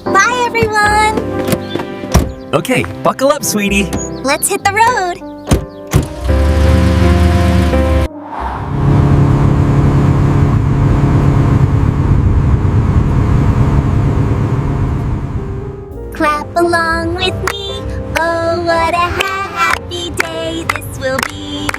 Bye, everyone! Okay, buckle up, sweetie. Let's hit the road! Clap along with me. Oh, what a happy day this will be.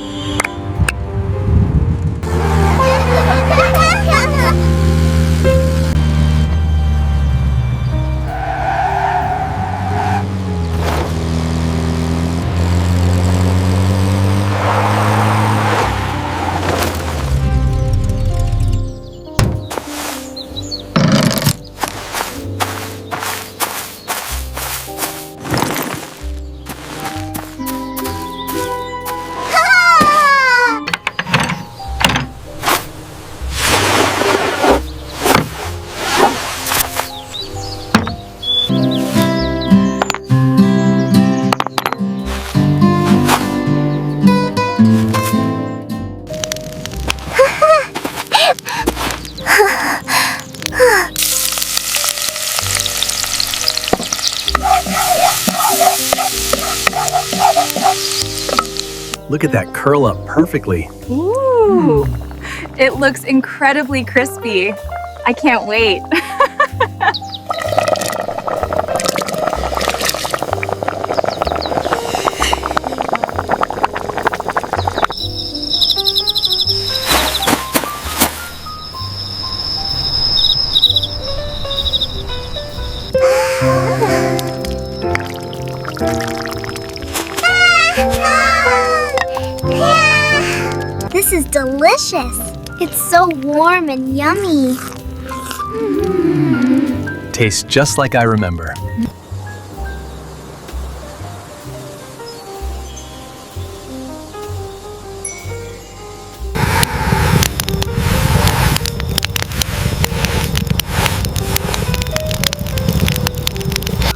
Look at that curl up perfectly. Ooh, it looks incredibly crispy. I can't wait. This is delicious. It's so warm and yummy. Tastes just like I remember.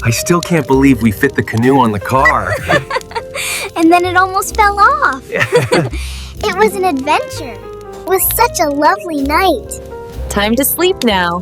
I still can't believe we fit the canoe on the car. And then it almost fell off. It was an adventure. It was such a lovely night. Time to sleep now.